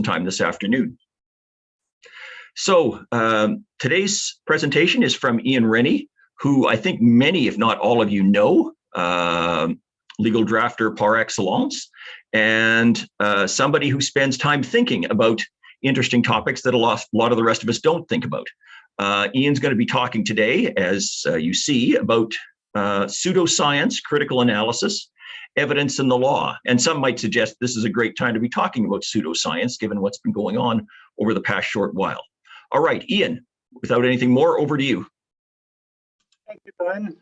sometime this afternoon. So today's presentation is from Ian Rennie, who I think many, if not all of you know, legal drafter par excellence, and somebody who spends time thinking about interesting topics that a lot of the rest of us don't think about. Ian's going to be talking today, as you see, about pseudoscience, critical analysis, evidence in the law. And some might suggest this is a great time to be talking about pseudoscience, given what's been going on over the past short while. All right, Ian, without anything more, over to you. Thank you, Glenn.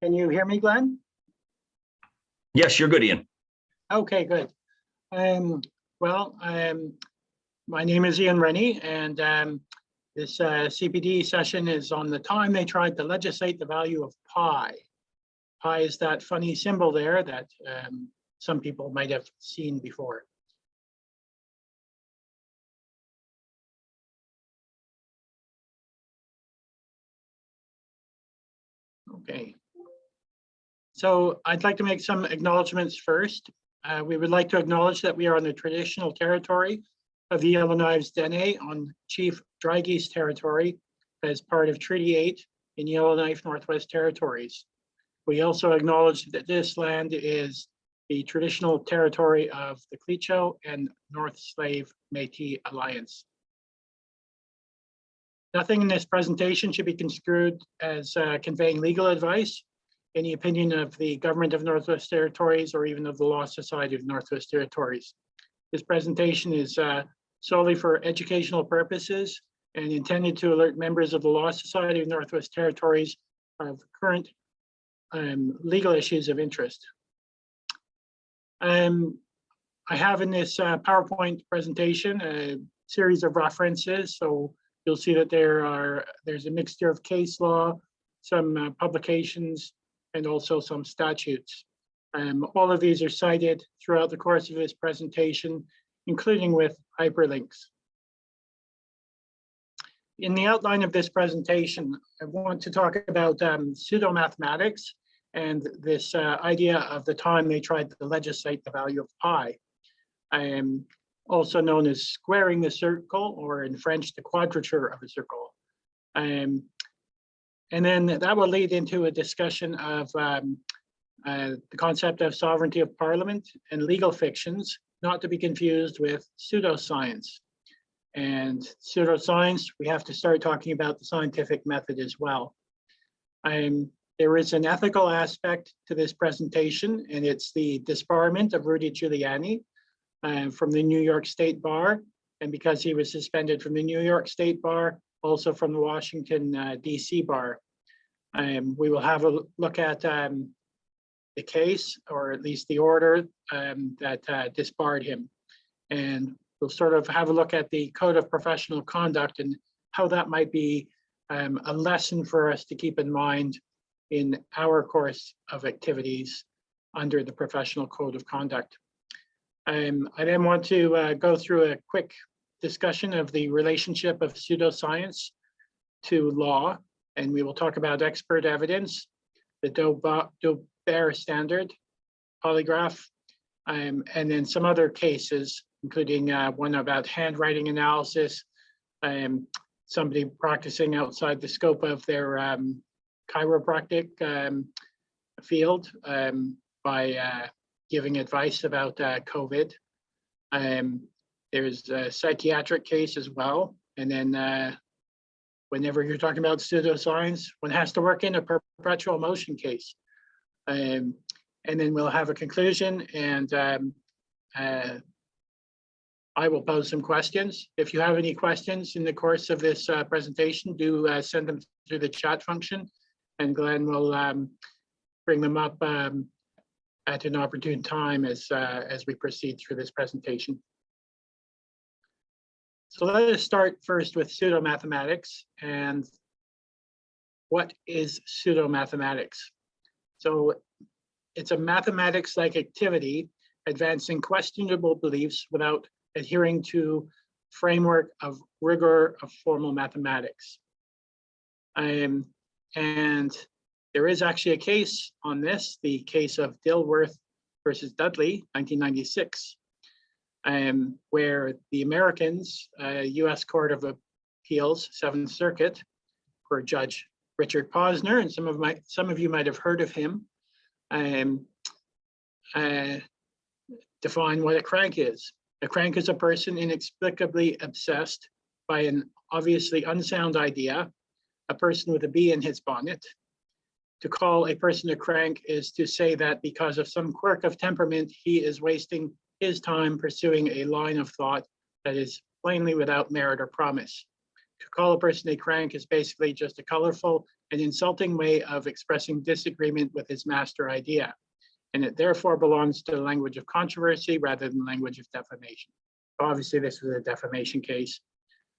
Can you hear me, Glenn? Yes, you're good, Ian. Okay, good. My name is Ian Rennie, and this CPD session is on the time they tried to legislate the value of pi. Pi is that funny symbol there that some people might have seen before. Okay. So I'd like to make some acknowledgements first. We would like to acknowledge that we are on the traditional territory of the Yellowknives Dene on Chief Dry Geese territory as part of Treaty 8 in Yellowknife Northwest Territories. We also acknowledge that this land is the traditional territory of the Clecho and North Slave Métis Alliance. Nothing in this presentation should be construed as conveying legal advice, any opinion of the Government of Northwest Territories, or even of the Law Society of Northwest Territories. This presentation is solely for educational purposes and intended to alert members of the Law Society of Northwest Territories of current legal issues of interest. I have in this PowerPoint presentation a series of references, so you'll see that there's a mixture of case law, some publications, and also some statutes. All of these are cited throughout the course of this presentation, including with hyperlinks. In the outline of this presentation, I want to talk about pseudo-mathematics and this idea of the time they tried to legislate the value of pi, also known as squaring the circle, or in French, the quadrature of a circle. And then that will lead into a discussion of the concept of sovereignty of parliament and legal fictions, not to be confused with pseudoscience. And pseudoscience, we have to start talking about the scientific method as well. There is an ethical aspect to this presentation, and it's the disbarment of Rudy Giuliani from the New York State Bar. And because he was suspended from the New York State Bar, also from the Washington, DC Bar. We will have a look at the case, or at least the order that disbarred him. And we'll sort of have a look at the Code of Professional Conduct and how that might be a lesson for us to keep in mind in our course of activities under the Professional Code of Conduct. I then want to go through a quick discussion of the relationship of pseudoscience to law, and we will talk about expert evidence, the Daubert standard, polygraph, and then some other cases, including one about handwriting analysis, somebody practicing outside the scope of their chiropractic field by giving advice about COVID. There's a psychiatric case as well. And then whenever you're talking about pseudoscience, one has to work in a perpetual motion case. And then we'll have a conclusion, and I will pose some questions. If you have any questions in the course of this presentation, do send them through the chat function, and Glenn will bring them up at an opportune time as we proceed through this presentation. So let us start first with pseudo-mathematics. And what is pseudo-mathematics? So it's a mathematics-like activity advancing questionable beliefs without adhering to framework of rigor of formal mathematics. And there is actually a case on this, the case of Dilworth versus Dudley, 1996. where the Americans, US Court of Appeals, Seventh Circuit, where Judge Richard Posner, and some of you might have heard of him, define what a crank is. A crank is a person inexplicably obsessed by an obviously unsound idea, a person with a bee in his bonnet. To call a person a crank is to say that because of some quirk of temperament, he is wasting his time pursuing a line of thought that is plainly without merit or promise. To call a person a crank is basically just a colorful and insulting way of expressing disagreement with his master idea, and it therefore belongs to the language of controversy rather than language of defamation. Obviously, this was a defamation case.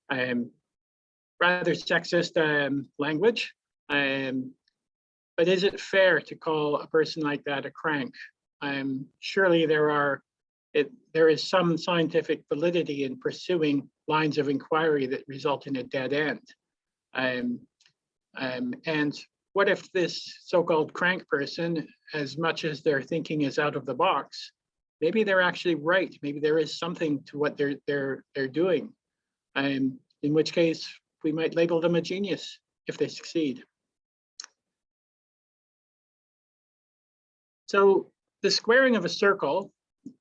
Rather sexist language. But is it fair to call a person like that a crank? Surely there is some scientific validity in pursuing lines of inquiry that result in a dead end. And what if this so-called crank person, as much as their thinking is out of the box, maybe they're actually right. Maybe there is something to what they're doing. In which case, we might label them a genius if they succeed. So the squaring of a circle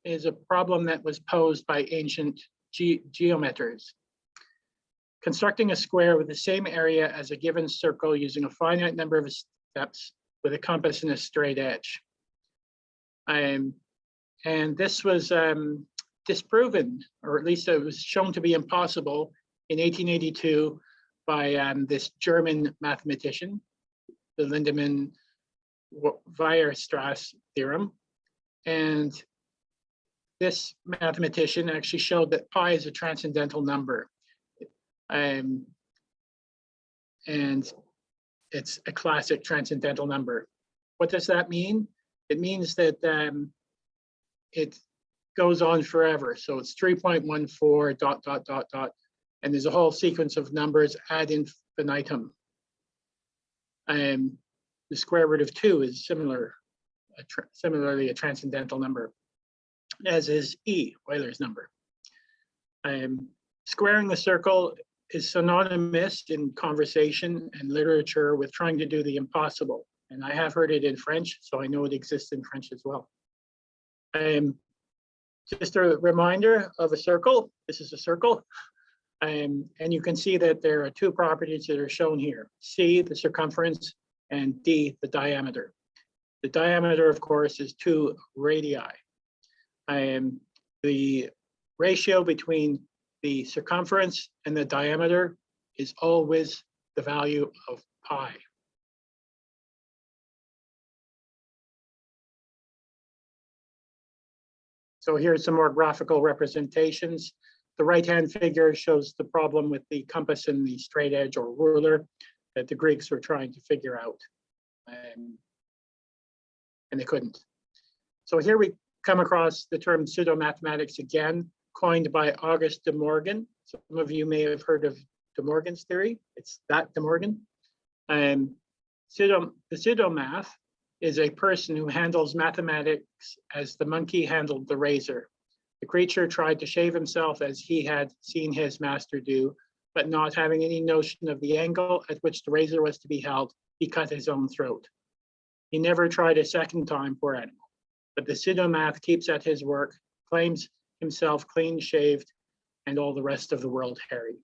is a problem that was posed by ancient geometers. Constructing a square with the same area as a given circle using a finite number of steps with a compass and a straight edge. And this was disproven, or at least it was shown to be impossible in 1882 by this German mathematician, the Lindemann-Weierstrass theorem. And this mathematician actually showed that pi is a transcendental number. And it's a classic transcendental number. What does that mean? It means that it goes on forever. So it's 3.14 ... and there's a whole sequence of numbers ad infinitum. The square root of 2 is similarly a transcendental number, as is E, Euler's number. Squaring the circle is synonymous in conversation and literature with trying to do the impossible. And I have heard it in French, so I know it exists in French as well. Just a reminder of a circle. This is a circle. And you can see that there are two properties that are shown here. C, the circumference, and D, the diameter. The diameter, of course, is 2 radii. The ratio between the circumference and the diameter is always the value of pi. So here's some more graphical representations. The right-hand figure shows the problem with the compass and the straight edge or ruler that the Greeks were trying to figure out, and they couldn't. So here we come across the term pseudo-mathematics again, coined by Auguste de Morgan. Some of you may have heard of de Morgan's theory. It's that de Morgan. The pseudo-math is a person who handles mathematics as the monkey handled the razor. The creature tried to shave himself as he had seen his master do, but not having any notion of the angle at which the razor was to be held, he cut his own throat. He never tried a second time, poor animal. But the pseudo-math keeps at his work, claims himself clean shaved, and all the rest of the world hairy.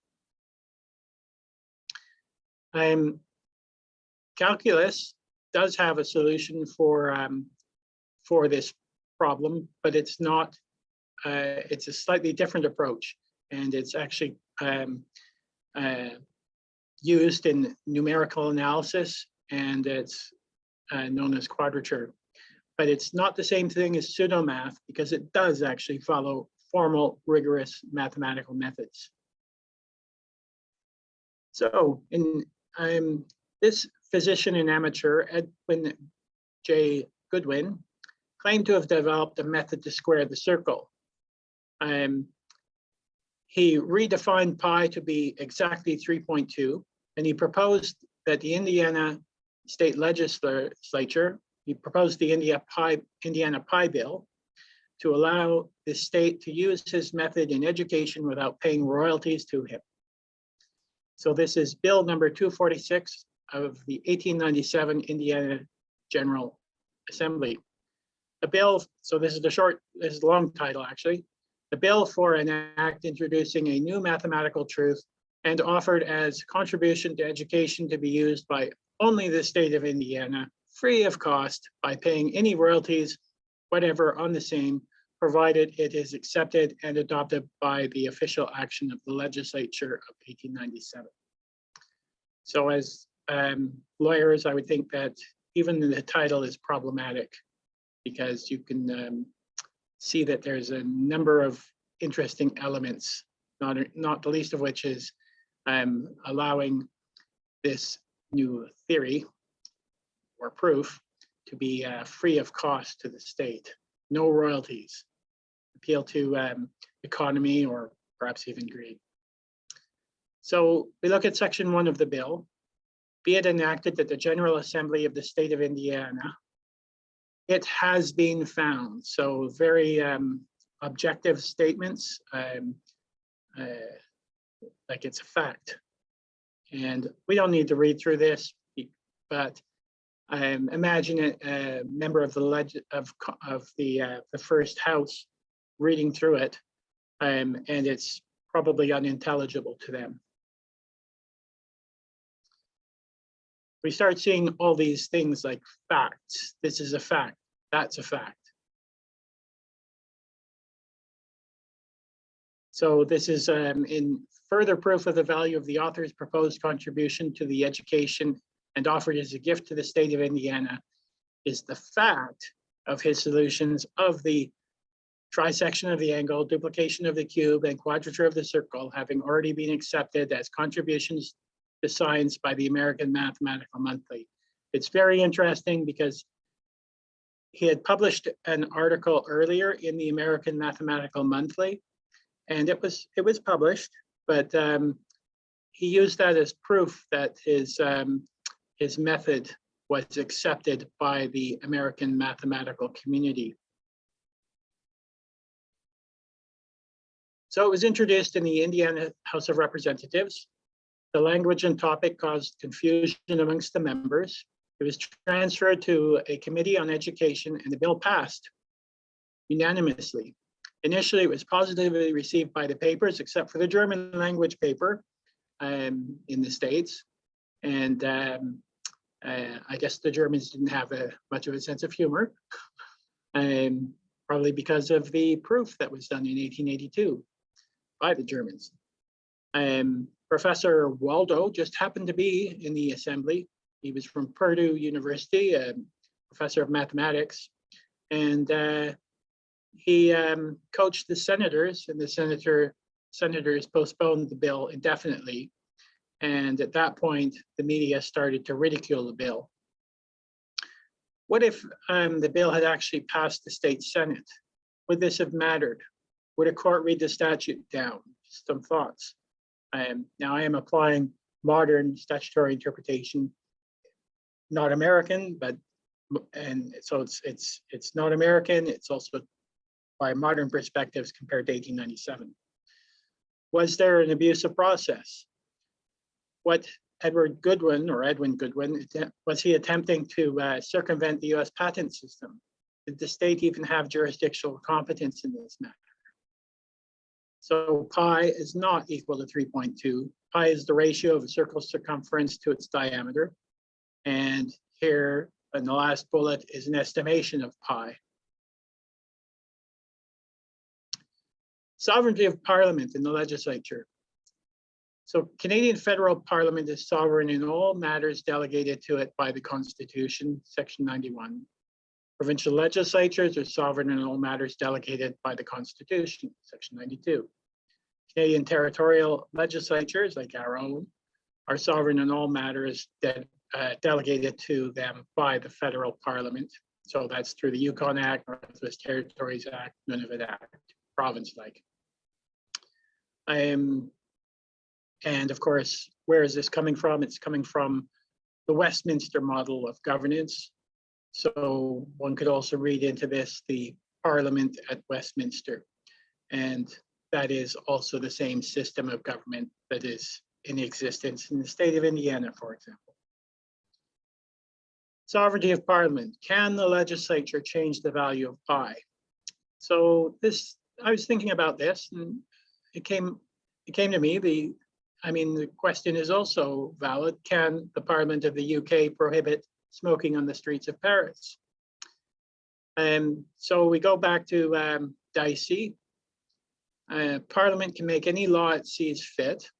Calculus does have a solution for this problem, but it's not. It's a slightly different approach, and it's actually used in numerical analysis, and it's known as quadrature. But it's not the same thing as pseudo-math because it does actually follow formal, rigorous mathematical methods. So in this physician and amateur, Edwin J. Goodwin, claimed to have developed a method to square the circle. He redefined pi to be exactly 3.2, and he proposed that the Indiana State Legislature, he proposed the Indiana Pi Bill, to allow the state to use his method in education without paying royalties to him. So this is Bill number 246 of the 1897 Indiana General Assembly. A bill, so this is the long title actually. The bill for an act introducing a new mathematical truth and offered as contribution to education to be used by only the state of Indiana, free of cost, by paying any royalties, whatever, on the same, provided it is accepted and adopted by the official action of the Legislature of 1897. So as lawyers, I would think that even the title is problematic because you can see that there's a number of interesting elements, not the least of which is allowing this new theory or proof to be free of cost to the state, no royalties, appeal to economy or perhaps even greed. So we look at section 1 of the bill. Be it enacted that the General Assembly of the state of Indiana, it has been found. So very objective statements, like it's a fact. And we don't need to read through this, but imagine a member of the first house reading through it, and it's probably unintelligible to them. We start seeing all these things like facts. This is a fact. That's a fact. So this is in further proof of the value of the author's proposed contribution to the education and offered as a gift to the state of Indiana is the fact of his solutions of the trisection of the angle, duplication of the cube, and quadrature of the circle having already been accepted as contributions to science by the American Mathematical Monthly. It's very interesting because he had published an article earlier in the American Mathematical Monthly, and it was published, but he used that as proof that his method was accepted by the American mathematical community. So it was introduced in the Indiana House of Representatives. The language and topic caused confusion amongst the members. It was transferred to a committee on education and the bill passed unanimously. Initially, it was positively received by the papers, except for the German language paper in the States. And I guess the Germans didn't have much of a sense of humor, probably because of the proof that was done in 1882 by the Germans. Professor Waldo just happened to be in the assembly. He was from Purdue University, a professor of mathematics, and he coached the senators, and the senators postponed the bill indefinitely. And at that point, the media started to ridicule the bill. What if the bill had actually passed the state Senate? Would this have mattered? Would a court read the statute down? Some thoughts. Now I am applying modern statutory interpretation, not American, and so it's not American. It's also by modern perspectives compared to 1897. Was there an abusive process? What Edwin Goodwin, was he attempting to circumvent the US patent system? Did the state even have jurisdictional competence in this matter? So pi is not equal to 3.2. Pi is the ratio of a circle's circumference to its diameter. And here in the last bullet is an estimation of pi. Sovereignty of Parliament in the Legislature. So Canadian federal Parliament is sovereign in all matters delegated to it by the Constitution, Section 91. Provincial legislatures are sovereign in all matters delegated by the Constitution, Section 92. Canadian territorial legislatures, like our own, are sovereign in all matters that delegated to them by the federal Parliament. So that's through the Yukon Act, Northwest Territories Act, Nunavut Act, province-like. And of course, where is this coming from? It's coming from the Westminster model of governance. So one could also read into this the Parliament at Westminster. And that is also the same system of government that is in existence in the state of Indiana, for example. Sovereignty of Parliament. Can the legislature change the value of pi? So I was thinking about this, and it came to me, the question is also valid. Can the Parliament of the UK prohibit smoking on the streets of Paris? And so we go back to Dicey. Parliament can make any law it sees fit.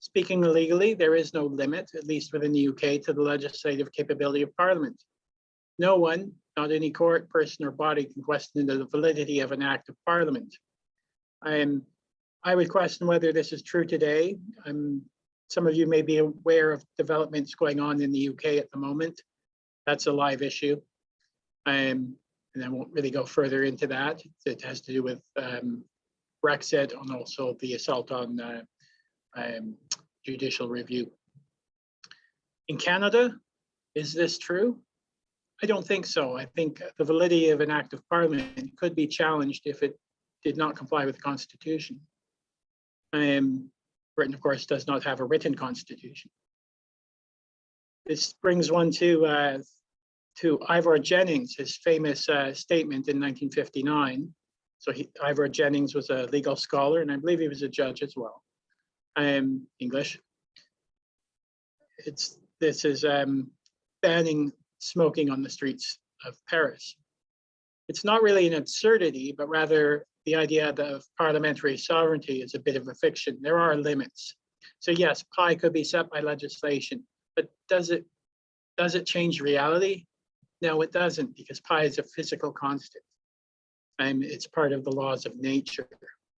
Speaking legally, there is no limit, at least within the UK, to the legislative capability of Parliament. No one, not any court, person, or body, can question the validity of an act of Parliament. I would question whether this is true today. Some of you may be aware of developments going on in the UK at the moment. That's a live issue. And I won't really go further into that. It has to do with Brexit and also the assault on judicial review. In Canada, is this true? I don't think so. I think the validity of an act of Parliament could be challenged if it did not comply with the Constitution. Britain, of course, does not have a written constitution. This brings one to Ivor Jennings, his famous statement in 1959. So Ivor Jennings was a legal scholar, and I believe he was a judge as well. English. This is banning smoking on the streets of Paris. It's not really an absurdity, but rather the idea of parliamentary sovereignty is a bit of a fiction. There are limits. So yes, pi could be set by legislation, but does it change reality? No, it doesn't, because pi is a physical constant. It's part of the laws of nature.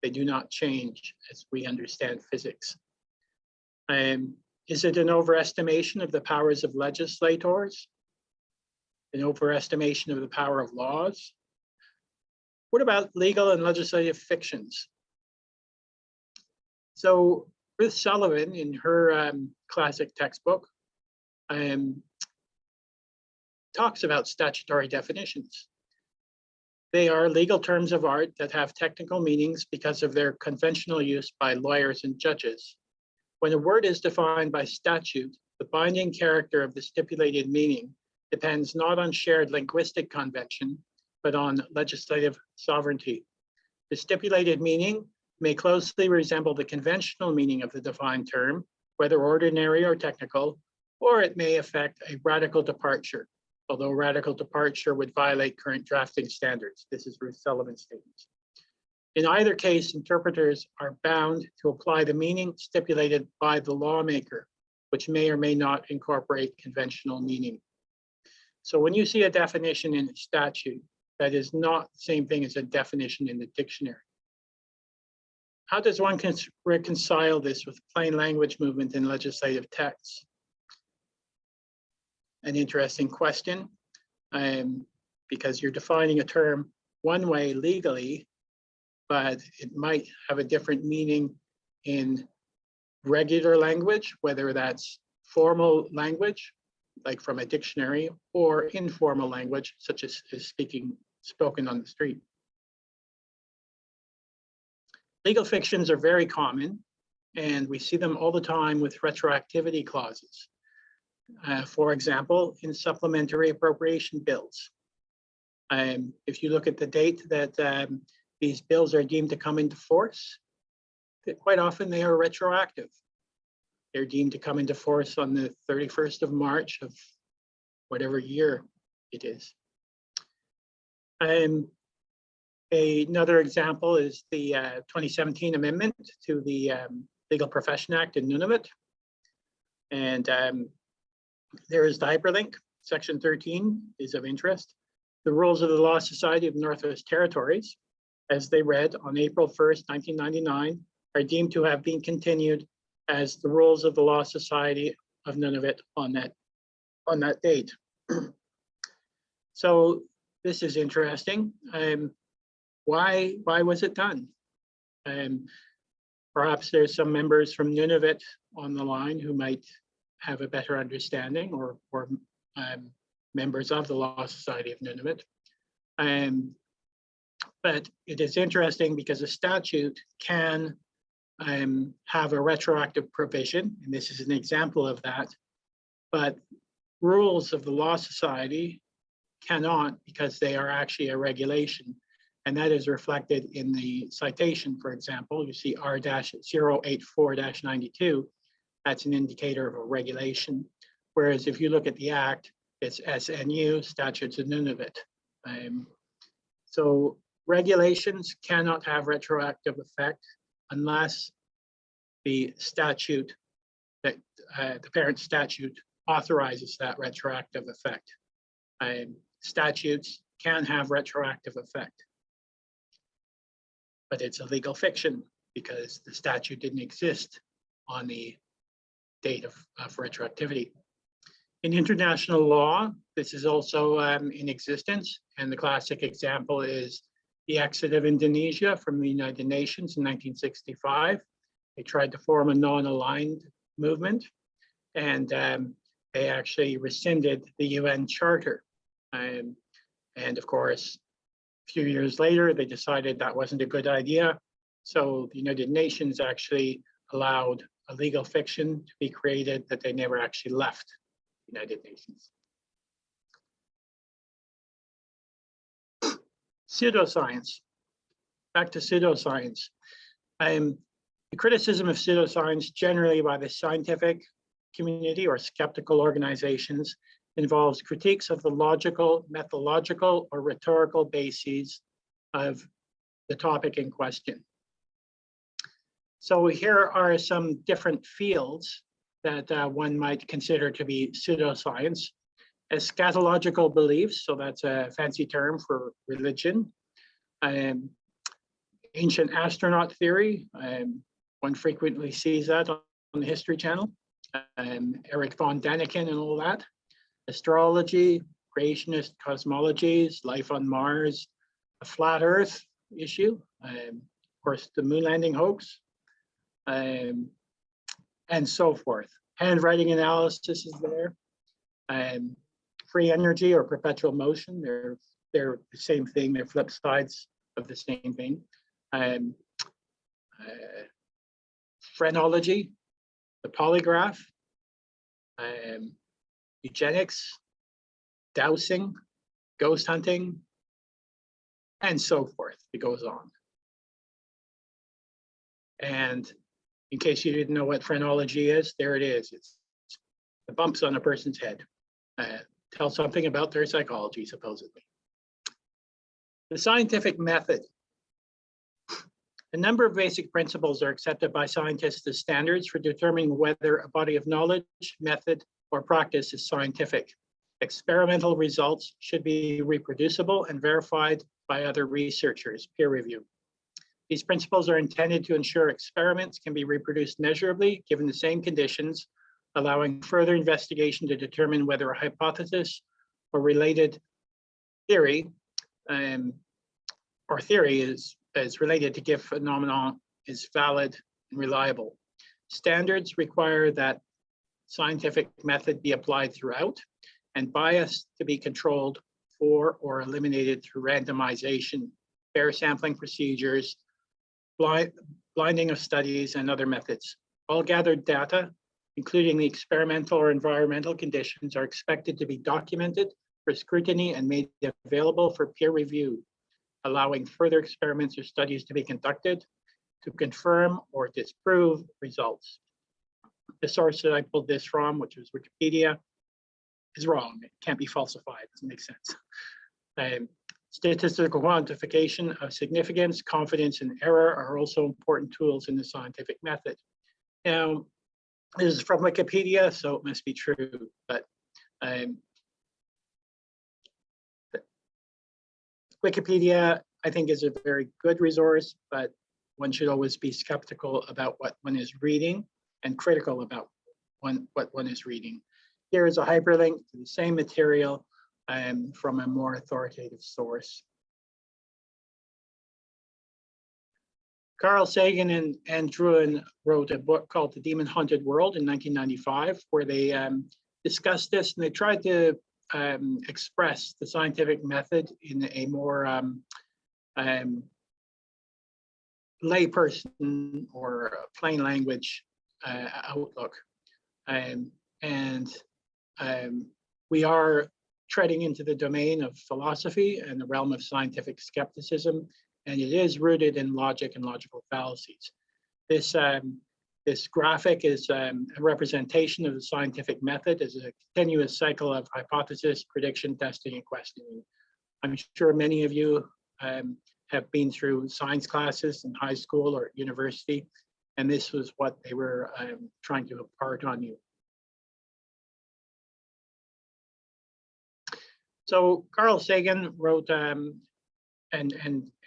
They do not change as we understand physics. Is it an overestimation of the powers of legislators? An overestimation of the power of laws? What about legal and legislative fictions? So Ruth Sullivan, in her classic textbook, talks about statutory definitions. They are legal terms of art that have technical meanings because of their conventional use by lawyers and judges. When a word is defined by statute, the binding character of the stipulated meaning depends not on shared linguistic convention, but on legislative sovereignty. The stipulated meaning may closely resemble the conventional meaning of the defined term, whether ordinary or technical, or it may affect a radical departure, although radical departure would violate current drafting standards. This is Ruth Sullivan's statement. In either case, interpreters are bound to apply the meaning stipulated by the lawmaker, which may or may not incorporate conventional meaning. So when you see a definition in a statute, that is not the same thing as a definition in the dictionary. How does one reconcile this with plain language movement in legislative texts? An interesting question, because you're defining a term one way legally, but it might have a different meaning in regular language, whether that's formal language, like from a dictionary, or informal language, such as spoken on the street. Legal fictions are very common, and we see them all the time with retroactivity clauses. For example, in supplementary appropriation bills. If you look at the date that these bills are deemed to come into force, quite often they are retroactive. They're deemed to come into force on the 31st of March of whatever year it is. Another example is the 2017 amendment to the Legal Profession Act in Nunavut. And there is the hyperlink. Section 13 is of interest. The rules of the Law Society of Northwest Territories, as they read on April 1st, 1999, are deemed to have been continued as the rules of the Law Society of Nunavut on that date. So this is interesting. Why was it done? Perhaps there's some members from Nunavut on the line who might have a better understanding, or members of the Law Society of Nunavut. But it is interesting because a statute can have a retroactive provision, and this is an example of that. But rules of the Law Society cannot, because they are actually a regulation. And that is reflected in the citation, for example. You see R-084-92. That's an indicator of a regulation. Whereas if you look at the Act, it's SNU, statutes of Nunavut. So regulations cannot have retroactive effect unless the statute, that the parent statute authorizes that retroactive effect. Statutes can have retroactive effect, but it's a legal fiction because the statute didn't exist on the date of retroactivity. In international law, this is also in existence, and the classic example is the exit of Indonesia from the United Nations in 1965. They tried to form a non-aligned movement, and they actually rescinded the UN Charter. And of course, a few years later, they decided that wasn't a good idea. So the United Nations actually allowed a legal fiction to be created that they never actually left the United Nations. Pseudoscience. Back to pseudoscience. The criticism of pseudoscience generally by the scientific community or skeptical organizations involves critiques of the logical, methodological, or rhetorical bases of the topic in question. So here are some different fields that one might consider to be pseudoscience. Eschatological beliefs, so that's a fancy term for religion. Ancient astronaut theory, one frequently sees that on the History Channel. Eric von Däniken and all that. Astrology, creationist cosmologies, life on Mars, a flat Earth issue, of course, the moon landing hoax, and so forth. Handwriting analysis is there. Free energy or perpetual motion, they're the same thing, they're flip sides of the same thing. Phrenology, the polygraph, eugenics, dowsing, ghost hunting, and so forth. It goes on. And in case you didn't know what phrenology is, there it is. It's the bumps on a person's head. Tell something about their psychology, supposedly. The scientific method. A number of basic principles are accepted by scientists as standards for determining whether a body of knowledge, method, or practice is scientific. Experimental results should be reproducible and verified by other researchers, peer review. These principles are intended to ensure experiments can be reproduced measurably given the same conditions, allowing further investigation to determine whether a hypothesis or related theory is related to given phenomenon is valid and reliable. Standards require that scientific method be applied throughout and bias to be controlled for or eliminated through randomization, fair sampling procedures, blinding of studies, and other methods. All gathered data, including the experimental or environmental conditions, are expected to be documented for scrutiny and made available for peer review, allowing further experiments or studies to be conducted to confirm or disprove results. The source that I pulled this from, which was Wikipedia, is wrong. It can't be falsified. It doesn't make sense. Statistical quantification of significance, confidence, and error are also important tools in the scientific method. Now, this is from Wikipedia, so it must be true, but Wikipedia, I think, is a very good resource, but one should always be skeptical about what one is reading and critical about what one is reading. Here is a hyperlink to the same material from a more authoritative source. Carl Sagan and Anne Druin wrote a book called The Demon Haunted World in 1995, where they discussed this and they tried to express the scientific method in a more layperson or plain language outlook. We are treading into the domain of philosophy and the realm of scientific skepticism, and it is rooted in logic and logical fallacies. This graphic is a representation of the scientific method as a continuous cycle of hypothesis, prediction, testing, and questioning. I'm sure many of you have been through science classes in high school or university, and this was what they were trying to impart on you. So Carl Sagan wrote, and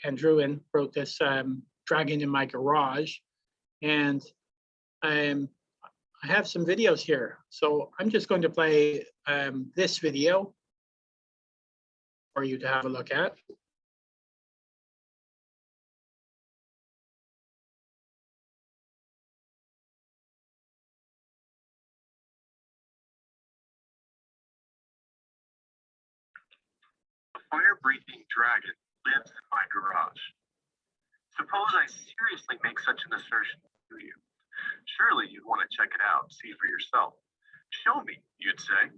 Druin wrote this Dragon in My Garage, and I have some videos here. So I'm just going to play this video for you to have a look at. Fire-breathing dragon lives in my garage. Suppose I seriously make such an assertion to you. Surely you'd want to check it out, see for yourself. Show me, you'd say.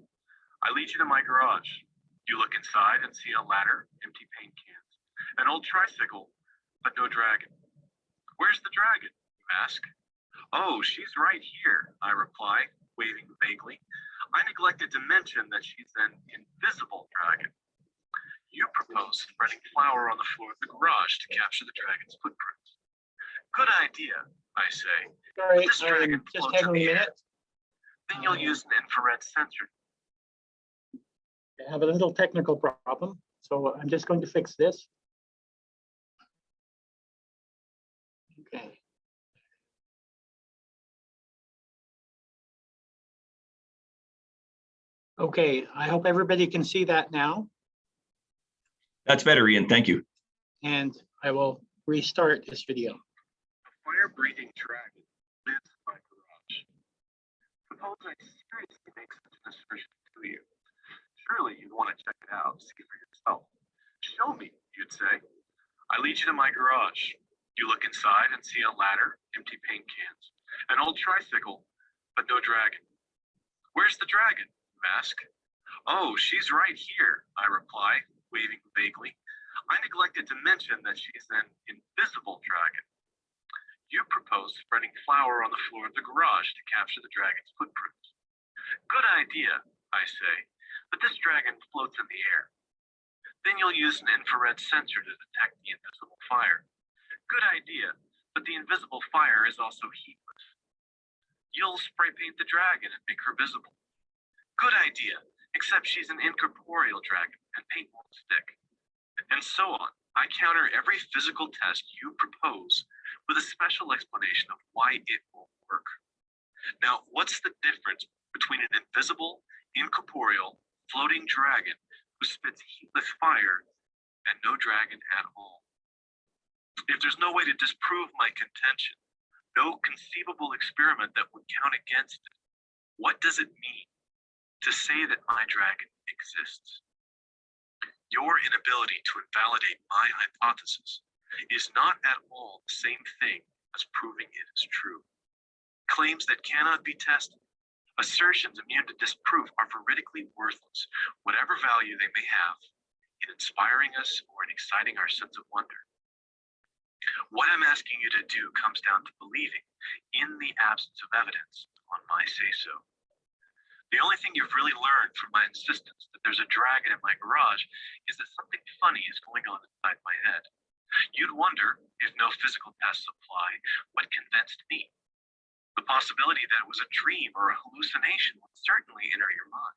I lead you to my garage. You look inside and see a ladder, empty paint cans, an old tricycle, but no dragon. Where's the dragon, you ask? Oh, she's right here, I reply, waving vaguely. I neglected to mention that she's an invisible dragon. You propose spreading flour on the floor of the garage to capture the dragon's footprints. Good idea, I say. Sorry, This dragon just floats hang in a the air. minute. Then you'll use an infrared sensor. I have a little technical problem, so I'm just going to fix this. Okay. Okay, I hope everybody can see that now. That's better, Ian. Thank you. And I will restart this video. A fire-breathing dragon lives in my garage. Suppose I seriously make such an assertion to you. Surely you'd want to check it out, see for yourself. Show me, you'd say. I lead you to my garage. You look inside and see a ladder, empty paint cans, an old tricycle, but no dragon. Where's the dragon, you ask? Oh, she's right here, I reply, waving vaguely. I neglected to mention that she's an invisible dragon. You propose spreading flour on the floor of the garage to capture the dragon's footprints. Good idea, I say, but this dragon floats in the air. Then you'll use an infrared sensor to detect the invisible fire. Good idea, but the invisible fire is also heatless. You'll spray paint the dragon and make her visible. Good idea, except she's an incorporeal dragon and paint won't stick. And so on. I counter every physical test you propose with a special explanation of why it won't work. Now, what's the difference between an invisible, incorporeal, floating dragon who spits heatless fire and no dragon at all? If there's no way to disprove my contention, no conceivable experiment that would count against it, what does it mean to say that my dragon exists? Your inability to invalidate my hypothesis is not at all the same thing as proving it is true. Claims that cannot be tested, assertions immune to disproof are veridically worthless, whatever value they may have in inspiring us or in exciting our sense of wonder. What I'm asking you to do comes down to believing in the absence of evidence on my say-so. The only thing you've really learned from my insistence that there's a dragon in my garage is that something funny is going on inside my head. You'd wonder, if no physical tests apply, what convinced me. The possibility that it was a dream or a hallucination would certainly enter your mind.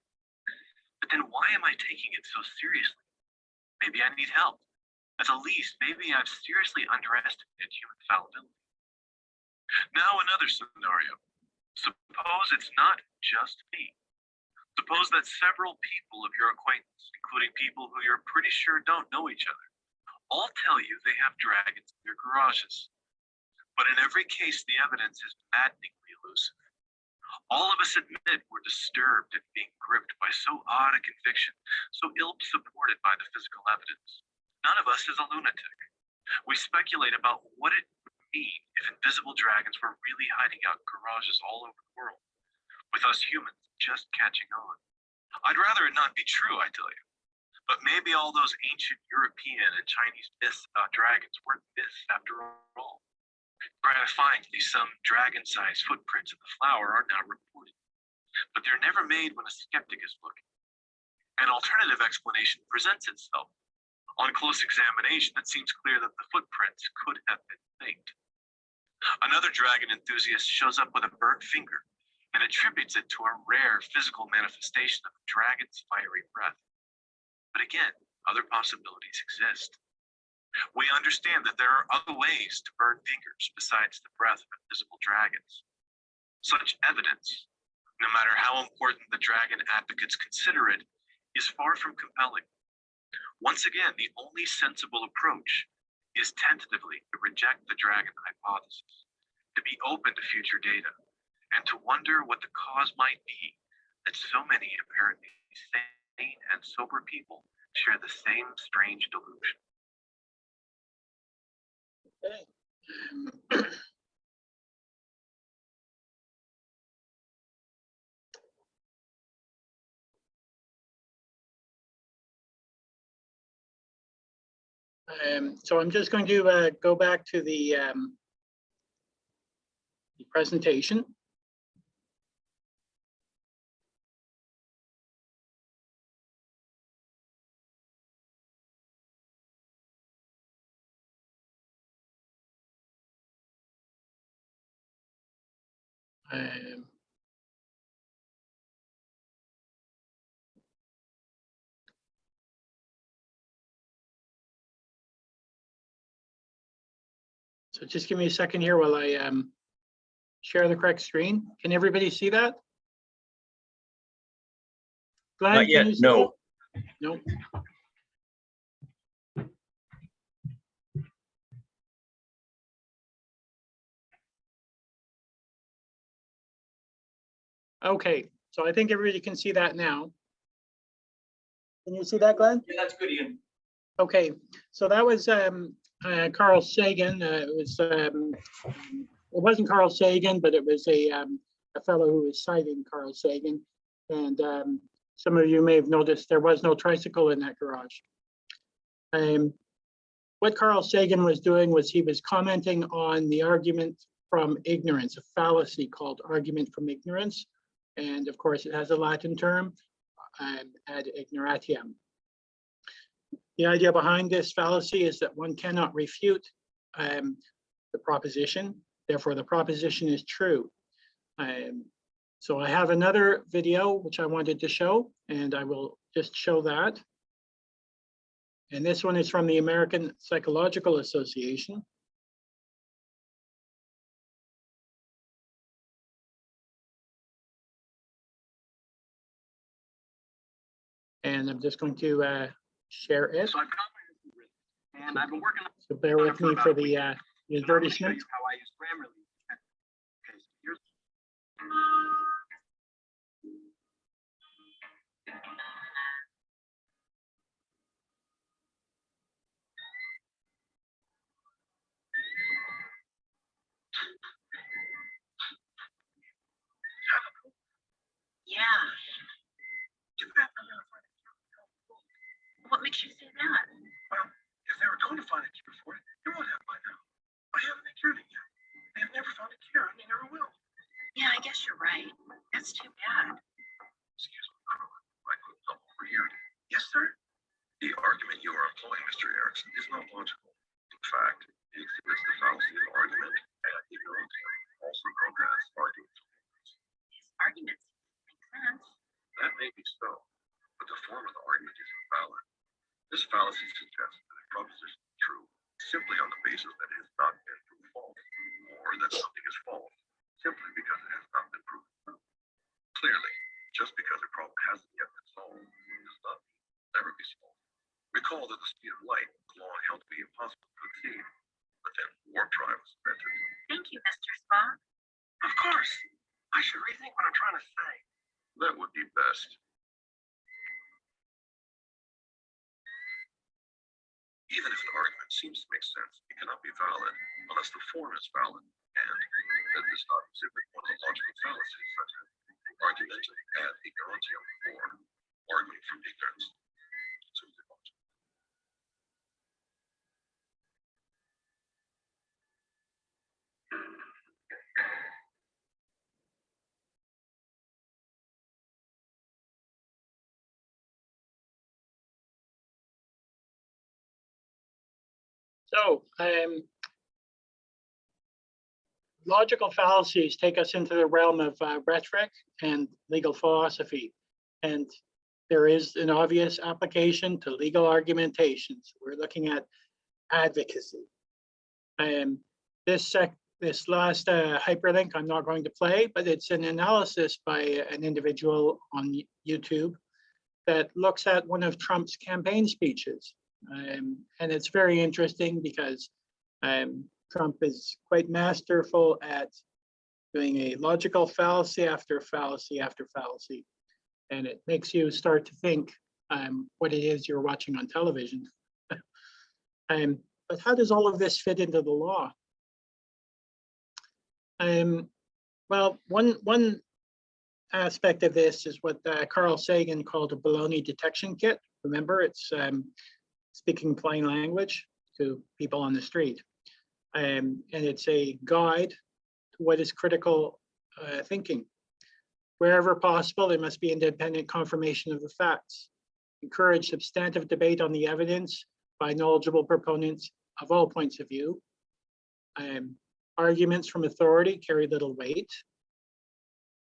But then why am I taking it so seriously? Maybe I need help. At the least, maybe I've seriously underestimated human fallibility. Now another scenario. Suppose it's not just me. Suppose that several people of your acquaintance, including people who you're pretty sure don't know each other, all tell you they have dragons in their garages. But in every case, the evidence is maddeningly elusive. All of us admit we're disturbed at being gripped by so odd a conviction, so ill supported by the physical evidence. None of us is a lunatic. We speculate about what it would mean if invisible dragons were really hiding out in garages all over the world, with us humans just catching on. I'd rather it not be true, I tell you. But maybe all those ancient European and Chinese myths about dragons weren't myths after all. Gratifyingly, some dragon-sized footprints in the flower are now reported, but they're never made when a skeptic is looking. An alternative explanation presents itself. On close examination, it seems clear that the footprints could have been faked. Another dragon enthusiast shows up with a burnt finger and attributes it to a rare physical manifestation of the dragon's fiery breath. But again, other possibilities exist. We understand that there are other ways to burn fingers besides the breath of invisible dragons. Such evidence, no matter how important the dragon advocates consider it, is far from compelling. Once again, the only sensible approach is tentatively to reject the dragon hypothesis, to be open to future data, and to wonder what the cause might be that so many apparently sane and sober people share the same strange delusion. Okay. So I'm just going to go back to the presentation. So just give me a second here while I share the correct screen. Can everybody see that? Glenn, Not yet, can you see no. that? No. Okay, so I think everybody can see that now. Can you see that, Glenn? Yeah, that's good, Ian. Okay, so that was Carl Sagan. It wasn't Carl Sagan, but it was a fellow who was citing Carl Sagan. And some of you may have noticed there was no tricycle in that garage. What Carl Sagan was doing was he was commenting on the argument from ignorance, a fallacy called argument from ignorance. And of course, it has a Latin term, ad ignoratiam. The idea behind this fallacy is that one cannot refute the proposition, therefore the proposition is true. So I have another video which I wanted to show, and I will just show that. And this one is from the American Psychological Association. And I'm just going to share it. So I've got my answer written, and I've been working on it. So bear with me for the I'm going to show advertisement. you how I use Grammarly. Okay, so here's Yeah. What makes you say that? Well, if they were going to find a cure for it, they would have by now. Why haven't they cured it yet? They have never found a cure, and they never will. Yeah, I guess you're right. That's too bad. Excuse me, Carl. I couldn't come over here. Yes, sir? The argument you are employing, Mr. Erickson, is not logical. In fact, it exhibits the fallacy of argument and ignorantium, also known as argument. His arguments make sense. That may be so, but the form of the argument is invalid. This fallacy suggests that a proposition is true simply on the basis that it has not been proved false, or that something is false simply because it has not been proved true. Clearly, just because a problem hasn't yet been solved does not mean it will never be solved. Recall that the speed of light was long held to be impossible to exceed, but then warp drive was invented. Thank you, Mr. Spock. Of course, I should rethink what I'm trying to say. That would be best. Even if an argument seems to make sense, it cannot be valid unless the form is valid, and that does not exhibit one of the logical fallacies such as argumentum ad ignorantium or arguing from ignorance. So, logical fallacies take us into the realm of rhetoric and legal philosophy. And there is an obvious application to legal argumentation. So we're looking at advocacy. This last hyperlink I'm not going to play, but it's an analysis by an individual on YouTube that looks at one of Trump's campaign speeches. And it's very interesting because Trump is quite masterful at doing a logical fallacy after fallacy after fallacy. And it makes you start to think what it is you're watching on television. But how does all of this fit into the law? Well, one aspect of this is what Carl Sagan called a baloney detection kit. Remember, it's speaking plain language to people on the street. And it's a guide to what is critical thinking. Wherever possible, there must be independent confirmation of the facts. Encourage substantive debate on the evidence by knowledgeable proponents of all points of view. Arguments from authority carry little weight.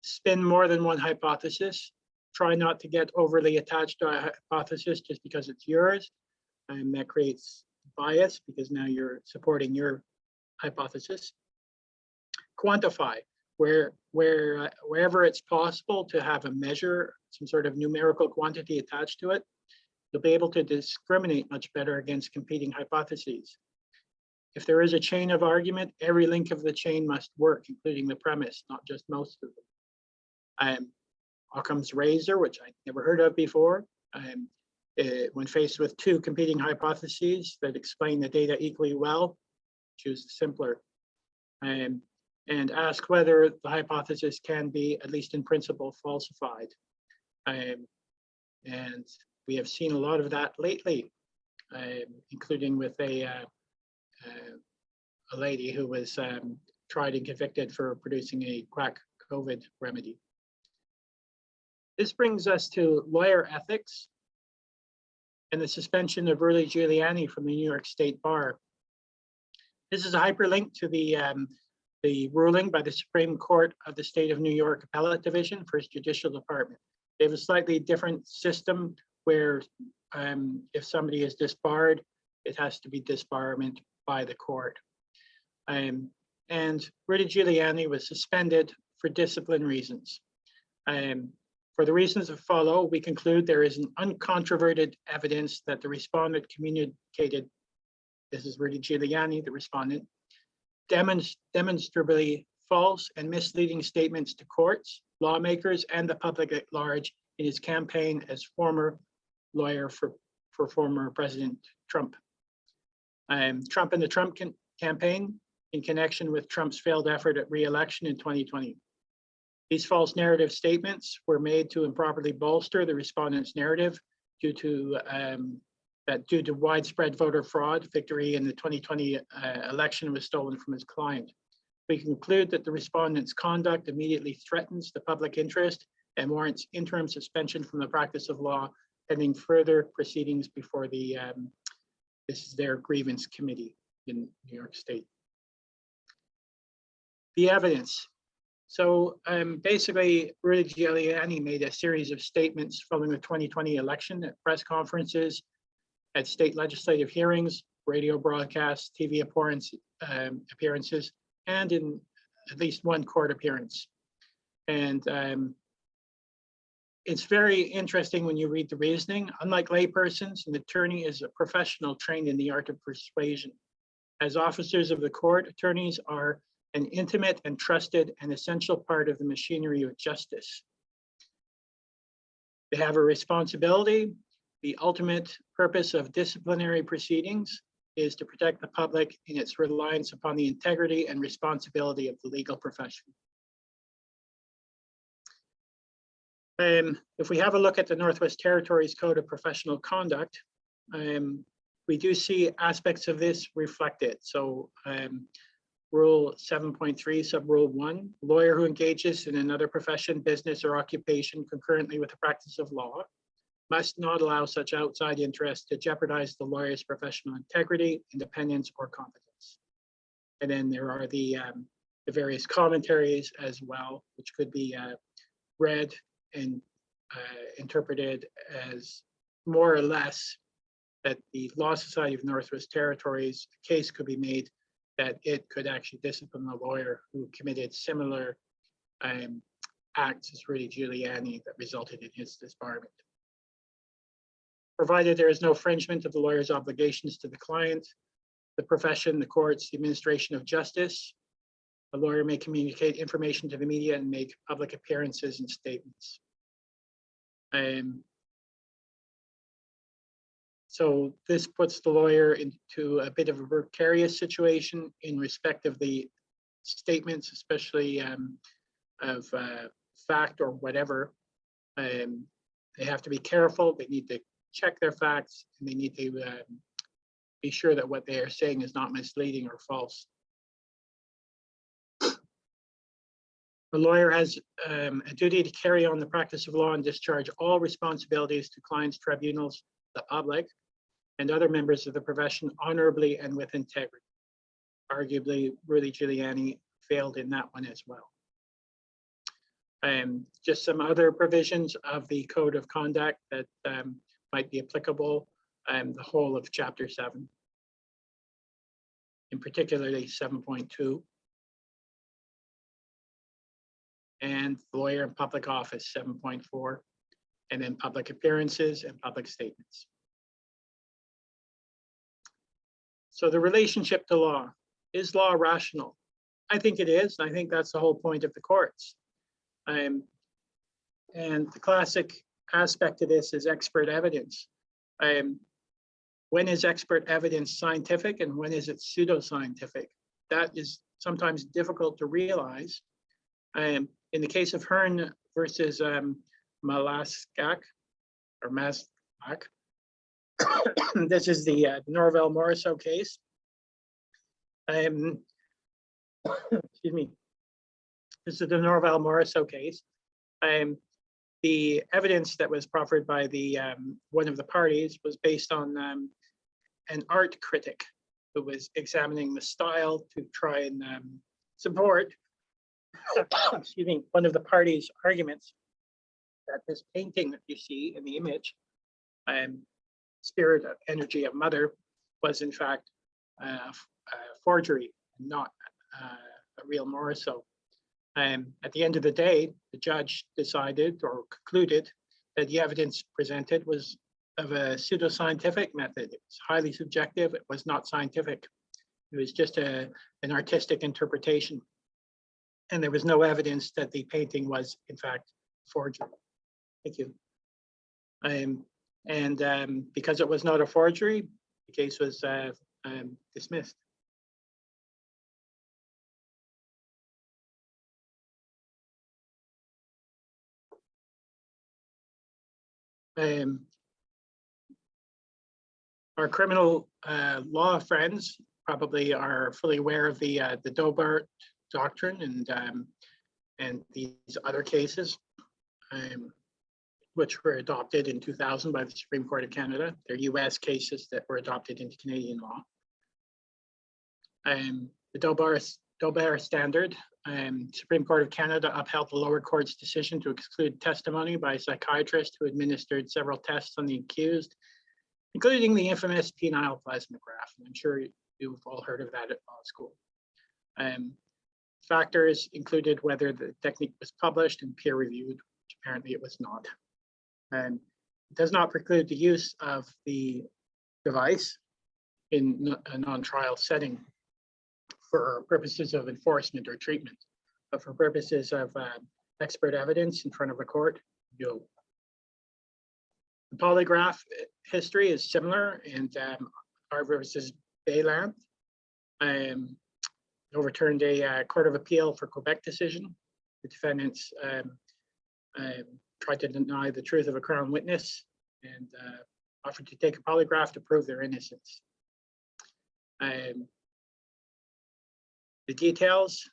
Spin more than one hypothesis. Try not to get overly attached to a hypothesis just because it's yours. And that creates bias because now you're supporting your hypothesis. Quantify, wherever it's possible to have a measure, some sort of numerical quantity attached to it, you'll be able to discriminate much better against competing hypotheses. If there is a chain of argument, every link of the chain must work, including the premise, not just most of them. Occam's razor, which I never heard of before. When faced with two competing hypotheses that explain the data equally well, choose the simpler. And ask whether the hypothesis can be, at least in principle, falsified. And we have seen a lot of that lately, including with a lady who was tried and convicted for producing a quack COVID remedy. This brings us to lawyer ethics and the suspension of Rudy Giuliani from the New York State Bar. This is a hyperlink to the ruling by the Supreme Court of the State of New York Appellate Division, First Judicial Department. They have a slightly different system where if somebody is disbarred, it has to be disbarment by the court. And Rudy Giuliani was suspended for discipline reasons. For the reasons that follow, we conclude there is an uncontroverted evidence that the respondent communicated, this is Rudy Giuliani, the respondent, demonstrably false and misleading statements to courts, lawmakers, and the public at large in his campaign as former lawyer for former President Trump. Trump and the Trump campaign in connection with Trump's failed effort at re-election in 2020. These false narrative statements were made to improperly bolster the respondent's narrative due to widespread voter fraud, victory in the 2020 election was stolen from his client. We conclude that the respondent's conduct immediately threatens the public interest and warrants interim suspension from the practice of law pending further proceedings before the, this is their grievance committee in New York State. The evidence. So basically, Rudy Giuliani made a series of statements following the 2020 election at press conferences, at state legislative hearings, radio broadcasts, TV appearances, and in at least one court appearance. And it's very interesting when you read the reasoning. Unlike laypersons, an attorney is a professional trained in the art of persuasion. As officers of the court, attorneys are an intimate and trusted and essential part of the machinery of justice. They have a responsibility The ultimate purpose of disciplinary proceedings is to protect the public in its reliance upon the integrity and responsibility of the legal profession. If we have a look at the Northwest Territories Code of Professional Conduct, we do see aspects of this reflected. So Rule 7.3, sub-rule 1, lawyer who engages in another profession, business, or occupation concurrently with the practice of law must not allow such outside interest to jeopardize the lawyer's professional integrity, independence, or competence. And then there are the various commentaries as well, which could be read and interpreted as more or less that the Law Society of Northwest Territories case could be made that it could actually discipline the lawyer who committed similar acts as Rudy Giuliani that resulted in his disbarment. Provided there is no infringement of the lawyer's obligations to the client, the profession, the courts, the administration of justice, a lawyer may communicate information to the media and make public appearances and statements. So this puts the lawyer into a bit of a precarious situation in respect of the statements, especially of fact or whatever. They have to be careful. They need to check their facts, and they need to be sure that what they are saying is not misleading or false. The lawyer has a duty to carry on the practice of law and discharge all responsibilities to clients, tribunals, the public, and other members of the profession honorably and with integrity. Arguably, Rudy Giuliani failed in that one as well. Just some other provisions of the Code of Conduct that might be applicable, the whole of Chapter 7, in particularly 7.2. And lawyer in public office, 7.4, and then public appearances and public statements. So the relationship to law, is law rational? I think it is. I think that's the whole point of the courts. And the classic aspect of this is expert evidence. When is expert evidence scientific and when is it pseudoscientific? That is sometimes difficult to realize. In the case of Hearn versus Malaskak, or Maslak, this is the Norvell-Morrisseau case. Excuse me. This is the Norvell-Morrisseau case. The evidence that was proffered by the one of the parties was based on an art critic who was examining the style to try and support excuse me, one of the parties' arguments that this painting that you see in the image, Spirit of Energy of Mother, was in fact a forgery, not a real Morrisseau. At the end of the day, the judge decided or concluded that the evidence presented was of a pseudoscientific method. It was highly subjective. It was not scientific. It was just an artistic interpretation. And there was no evidence that the painting was, in fact, forgery. Thank you. Because it was not a forgery, the case was dismissed. Our criminal law friends probably are fully aware of the Dobart doctrine and these other cases, which were adopted in 2000 by the Supreme Court of Canada. They're US cases that were adopted into Canadian law. The Dobart standard, Supreme Court of Canada upheld the lower court's decision to exclude testimony by a psychiatrist who administered several tests on the accused, including the infamous penile plasmograph. I'm sure you've all heard of that at law school. Factors included whether the technique was published and peer-reviewed, which apparently it was not. It does not preclude the use of the device in a non-trial setting for purposes of enforcement or treatment, but for purposes of expert evidence in front of a court, no. The polygraph history is similar in R versus Bayland. Overturned a Court of Appeal for Quebec decision. The defendants tried to deny the truth of a Crown witness and offered to take a polygraph to prove their innocence. The details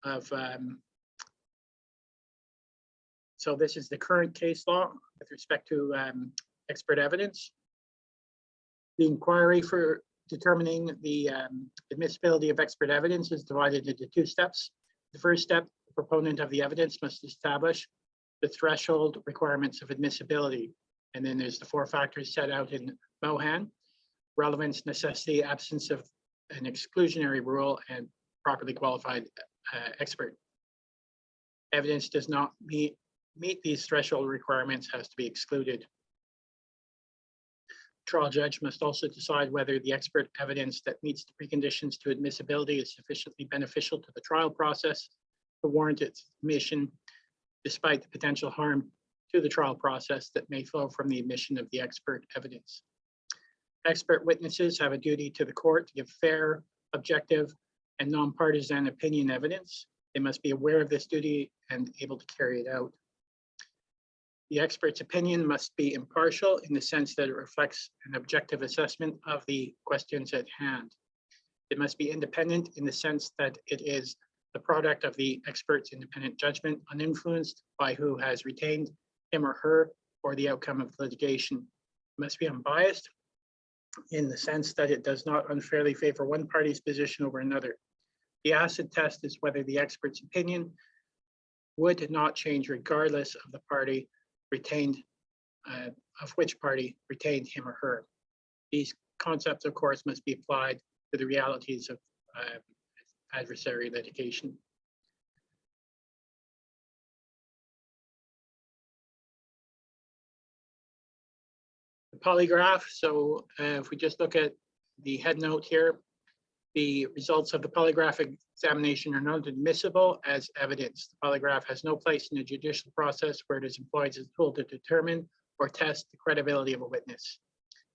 of, so this is the current case law with respect to expert evidence. The inquiry for determining the admissibility of expert evidence is divided into two steps. The first step, the proponent of the evidence must establish the threshold requirements of admissibility. And then there's the four factors set out in Mohan: relevance, necessity, absence of an exclusionary rule, and properly qualified expert. Evidence does not meet these threshold requirements has to be excluded. Trial judge must also decide whether the expert evidence that meets the preconditions to admissibility is sufficiently beneficial to the trial process to warrant its admission, despite the potential harm to the trial process that may flow from the admission of the expert evidence. Expert witnesses have a duty to the court to give fair, objective, and nonpartisan opinion evidence. They must be aware of this duty and able to carry it out. The expert's opinion must be impartial in the sense that it reflects an objective assessment of the questions at hand. It must be independent in the sense that it is the product of the expert's independent judgment, uninfluenced by who has retained him or her or the outcome of litigation. It must be unbiased in the sense that it does not unfairly favor one party's position over another. The acid test is whether the expert's opinion would not change regardless of the party retained, of which party retained him or her. These concepts, of course, must be applied to the realities of adversary litigation. The polygraph, so if we just look at the head note here, the results of the polygraph examination are not admissible as evidence. The polygraph has no place in the judicial process where it is employed as a tool to determine or test the credibility of a witness.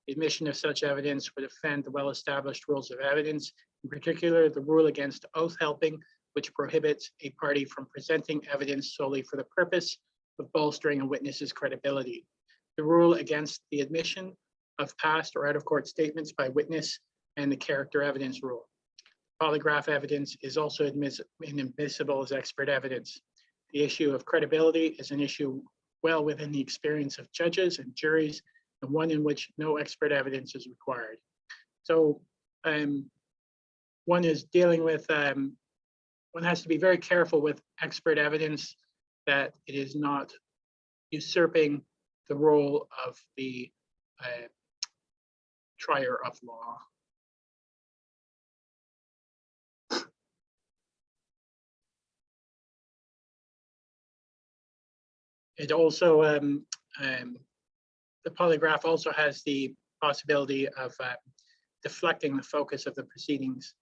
The admission of such evidence would offend the well-established rules of evidence, in particular the rule against oath helping, which prohibits a party from presenting evidence solely for the purpose of bolstering a witness's credibility. The rule against the admission of past or out-of-court statements by witness and the character evidence rule. Polygraph evidence is also inadmissible as expert evidence. The issue of credibility is an issue well within the experience of judges and juries, and one in which no expert evidence is required. So one is dealing with, one has to be very careful with expert evidence that it is not usurping the role of the trier of law. It also, the polygraph also has the possibility of deflecting the focus of the proceedings.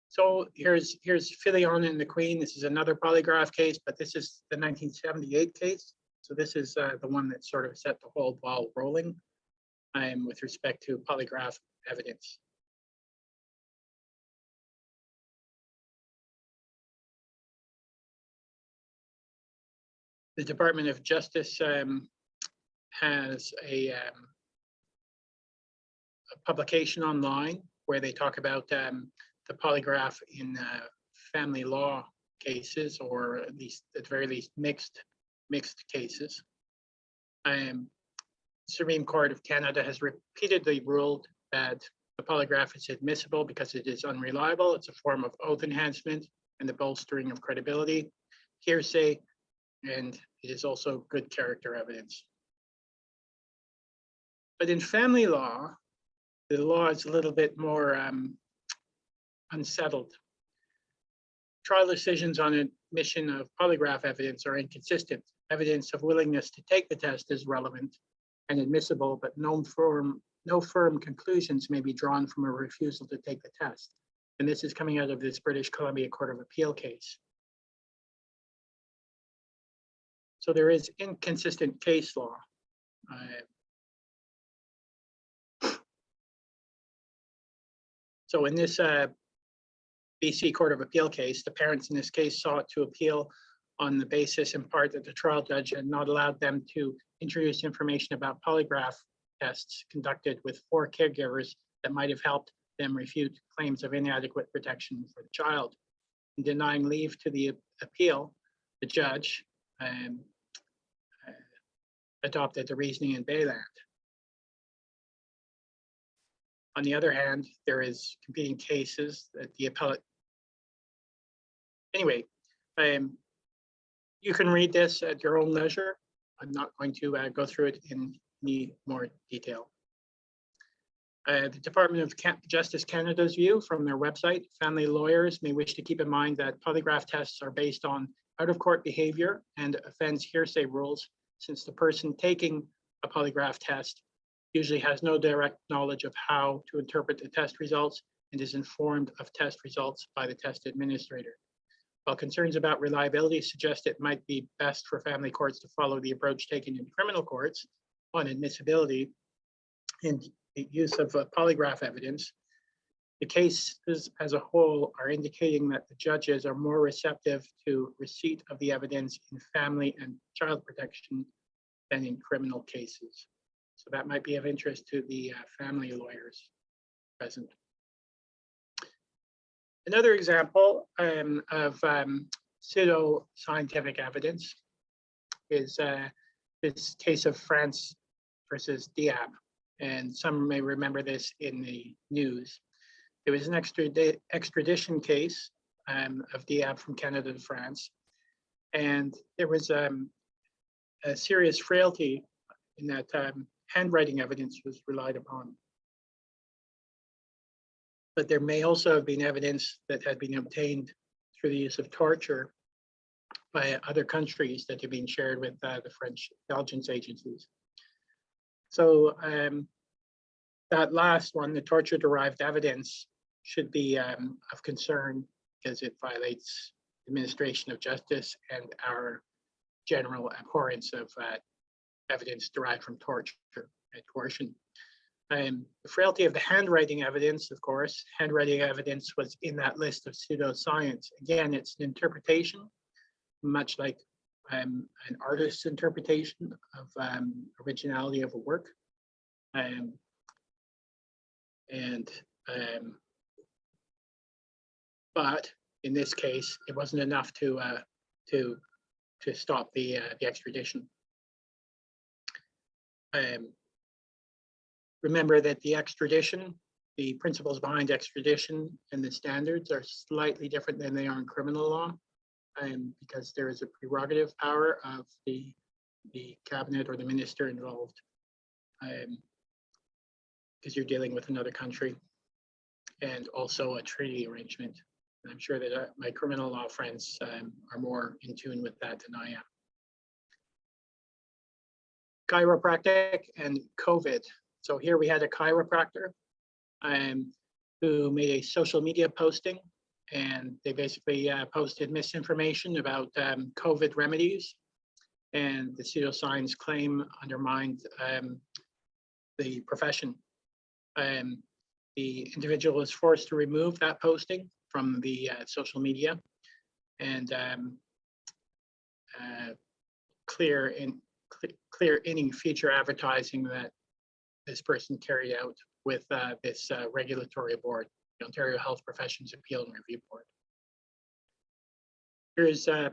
So here's Filion and the Queen. This is another polygraph case, but this is the 1978 case. So this is the one that sort of set the whole ball rolling with respect to polygraph evidence. The Department of Justice has a publication online where they talk about the polygraph in family law cases, or at least at the very least mixed cases. Supreme Court of Canada has repeatedly ruled that the polygraph is admissible because it is unreliable. It's a form of oath enhancement and the bolstering of credibility, hearsay, and it is also good character evidence. But in family law, the law is a little bit more unsettled. Trial decisions on admission of polygraph evidence are inconsistent. Evidence of willingness to take the test is relevant and admissible, but no no firm conclusions may be drawn from a refusal to take the test. And this is coming out of this British Columbia Court of Appeal case. So there is inconsistent case law. So in this BC Court of Appeal case, the parents in this case sought to appeal on the basis in part that the trial judge had not allowed them to introduce information about polygraph tests conducted with 4 caregivers that might have helped them refute claims of inadequate protection for the child. In denying leave to the appeal, the judge adopted the reasoning in Bayland. On the other hand, there is competing cases that the appellate. Anyway, you can read this at your own leisure. I'm not going to go through it in any more detail. The Department of Justice Canada's view from their website, family lawyers may wish to keep in mind that polygraph tests are based on out-of-court behavior and offense hearsay rules, since the person taking a polygraph test usually has no direct knowledge of how to interpret the test results and is informed of test results by the test administrator. While concerns about reliability suggest it might be best for family courts to follow the approach taken in criminal courts on admissibility and the use of polygraph evidence, the cases as a whole are indicating that the judges are more receptive to receipt of the evidence in family and child protection than in criminal cases. So that might be of interest to the family lawyers present. Another example of pseudo-scientific evidence is this case of France versus Diab. And some may remember this in the news. It was an extradition case of Diab from Canada to France. And there was a serious frailty in that handwriting evidence was relied upon. But there may also have been evidence that had been obtained through the use of torture by other countries that had been shared with the French intelligence agencies. So that last one, the torture-derived evidence, should be of concern because it violates administration of justice and our general abhorrence of evidence derived from torture and coercion. The frailty of the handwriting evidence, of course, handwriting evidence was in that list of pseudoscience. Again, it's an interpretation, much like an artist's interpretation of originality of a work. But in this case, it wasn't enough to stop the extradition. Remember that the extradition, the principles behind extradition and the standards are slightly different than they are in criminal law, because there is a prerogative power of the cabinet or the minister involved, because you're dealing with another country, and also a treaty arrangement. And I'm sure that my criminal law friends are more in tune with that than I am. Chiropractic and COVID. So here we had a chiropractor who made a social media posting, and they basically posted misinformation about COVID remedies, and the pseudoscience claim undermined the profession. The individual was forced to remove that posting from the social media and clear any future advertising that this person carried out with this regulatory board, the Ontario Health Professions Appeal and Review Board. Here's a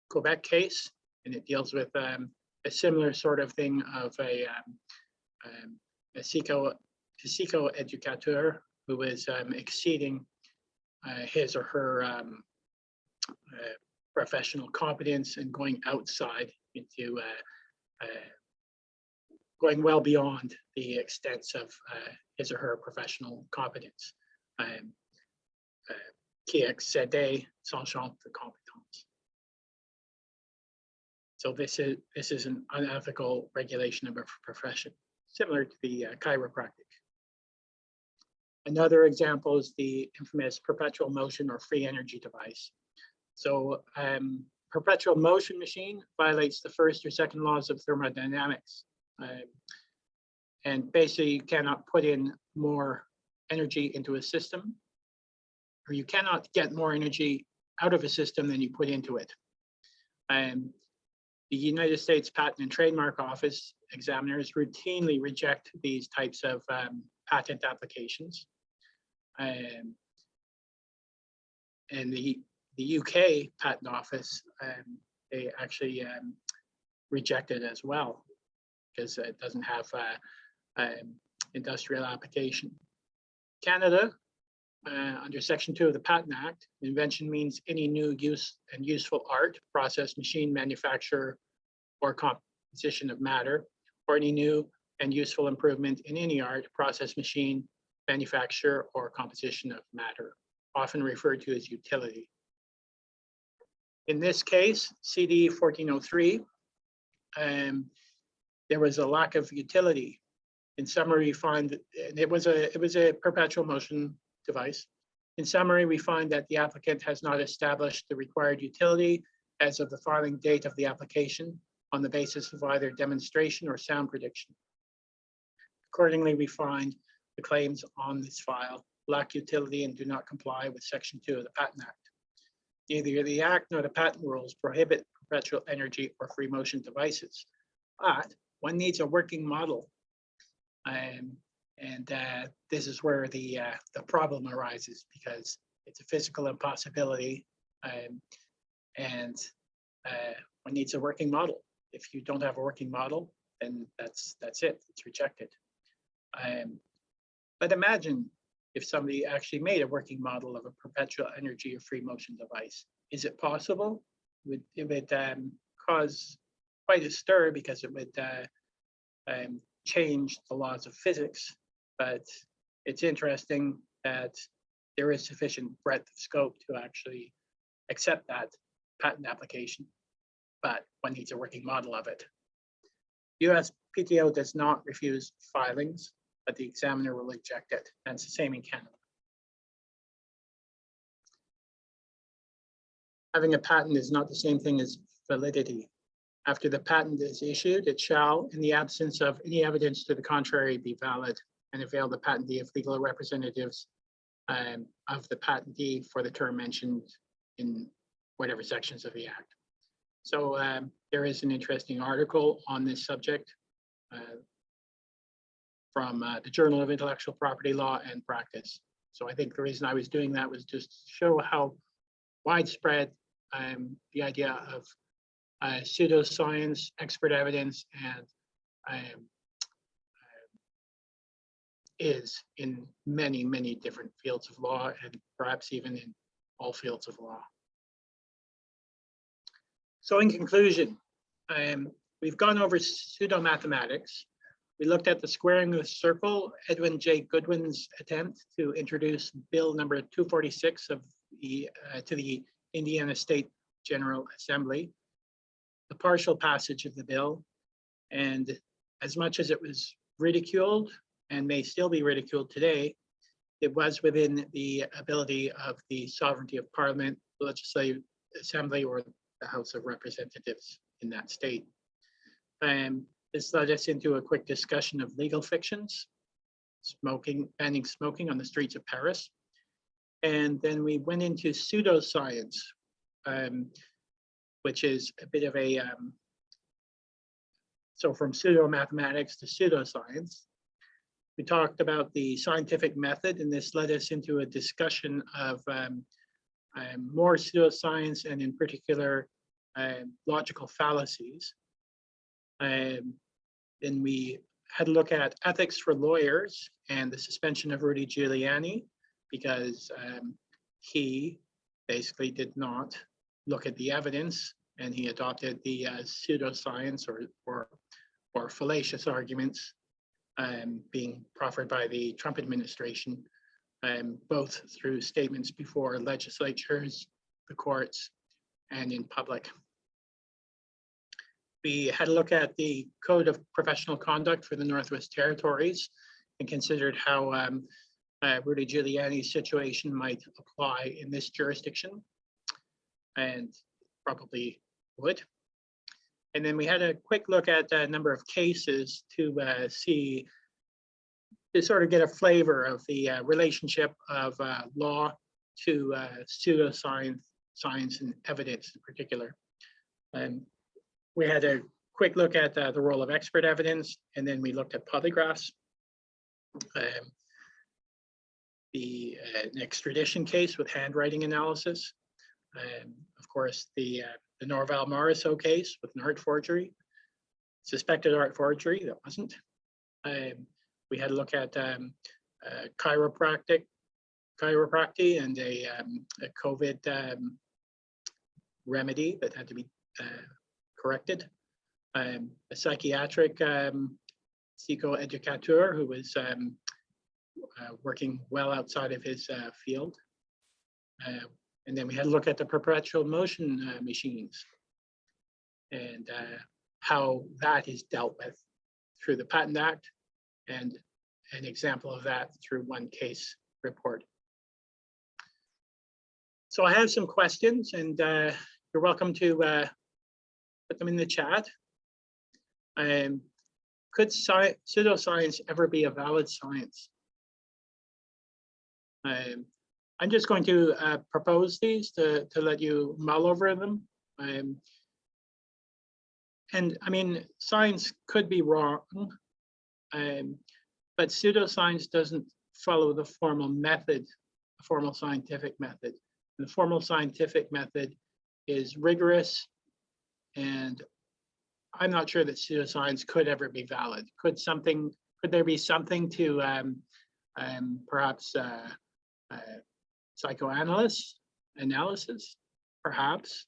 Quebec case, and it deals with a similar sort of thing of a psycho-educateur who was exceeding his or her professional competence and going outside into going well beyond the extents of his or her professional competence, qui excédait son champ de compétence. So this is an unethical regulation of a profession. similar to the chiropractic. Another example is the infamous perpetual motion or free energy device. So perpetual motion machine violates the first or second laws of thermodynamics. And basically you cannot put in more energy into a system, or you cannot get more energy out of a system than you put into it. The United States Patent and Trademark Office examiners routinely reject these types of patent applications. And the UK Patent Office, they actually reject it as well because it doesn't have industrial application. Canada, under Section 2 of the Patent Act, invention means any new use and useful art, process, machine, manufacture, or composition of matter, or any new and useful improvement in any art, process, machine, manufacture, or composition of matter, often referred to as utility. In this case, CD 1403, there was a lack of utility. In summary, we find that it was a perpetual motion device. In summary, we find that the applicant has not established the required utility as of the filing date of the application on the basis of either demonstration or sound prediction. Accordingly, we find the claims on this file lack utility and do not comply with Section 2 of the Patent Act. Neither the Act nor the patent rules prohibit perpetual energy or free motion devices, but one needs a working model. This is where the problem arises, because it's a physical impossibility, and one needs a working model. If you don't have a working model, then that's it, it's rejected. But imagine if somebody actually made a working model of a perpetual energy or free motion device. Is it possible? It would cause quite a stir, because it would change the laws of physics, but it's interesting that there is sufficient breadth of scope to actually accept that patent application, but one needs a working model of it. USPTO does not refuse filings, but the examiner will reject it, and it's the same in Canada. Having a patent is not the same thing as validity. After the patent is issued, it shall, in the absence of any evidence to the contrary, be valid and avail the patentee of legal representatives of the patentee for the term mentioned in whatever sections of the Act. So there is an interesting article on this subject from the Journal of Intellectual Property Law and Practice. So I think the reason I was doing that was just to show how widespread the idea of pseudoscience, expert evidence, and is in many, many different fields of law, and perhaps even in all fields of law. So in conclusion, we've gone over pseudo-mathematics. We looked at the squaring of the circle, Edwin J. Goodwin's attempt to introduce Bill number 246 of to the Indiana State General Assembly, the partial passage of the bill, and as much as it was ridiculed and may still be ridiculed today, it was within the ability of the sovereignty of Parliament, the Legislative Assembly, or the House of Representatives in that state. This led us into a quick discussion of legal fictions, banning smoking on the streets of Paris. And then we went into pseudoscience, which is a bit of a, so from pseudo-mathematics to pseudoscience. We talked about the scientific method, and this led us into a discussion of more pseudoscience, and in particular, logical fallacies. Then we had a look at ethics for lawyers and the suspension of Rudy Giuliani, because he basically did not look at the evidence, and he adopted the pseudoscience or fallacious arguments being proffered by the Trump administration, both through statements before legislatures, the courts, and in public. we had a look at the Code of Professional Conduct for the Northwest Territories and considered how Rudy Giuliani's situation might apply in this jurisdiction, and probably would. And then we had a quick look at a number of cases to sort of get a flavor of the relationship of law to pseudoscience, science, and evidence in particular. And we had a quick look at the role of expert evidence, and then we looked at polygraphs. The an extradition case with handwriting analysis. Of course, the Norval Morrisseau case with an art forgery, suspected art forgery that wasn't. We had a look at chiropractic and a COVID remedy that had to be corrected. A psychiatric psychoeducateur who was working well outside of his field. And then we had a look at the perpetual motion machines and how that is dealt with through the Patent Act, and an example of that through one case report. So I have some questions, and you're welcome to put them in the chat. Could pseudoscience ever be a valid science? I'm just going to propose these to let you mull over them. And I mean, science could be wrong, but pseudoscience doesn't follow the formal method, the formal scientific method. The formal scientific method is rigorous, and I'm not sure that pseudoscience could ever be valid. Could there be something to perhaps analysis, perhaps,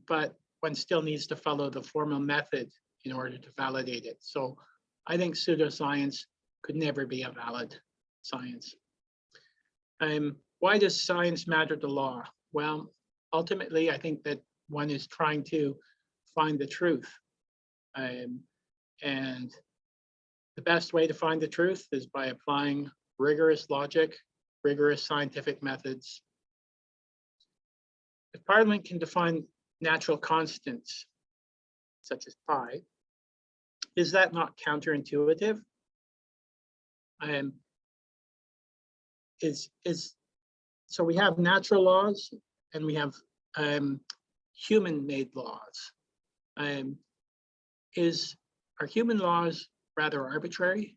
but one still needs to follow the formal method in order to validate it. So I think pseudoscience could never be a valid science. Why does science matter to law? Well, ultimately, I think that one is trying to find the truth. And the best way to find the truth is by applying rigorous logic, rigorous scientific methods. If Parliament can define natural constants, such as pi, is that not counterintuitive? So we have natural laws and we have human-made laws. Are human laws rather arbitrary?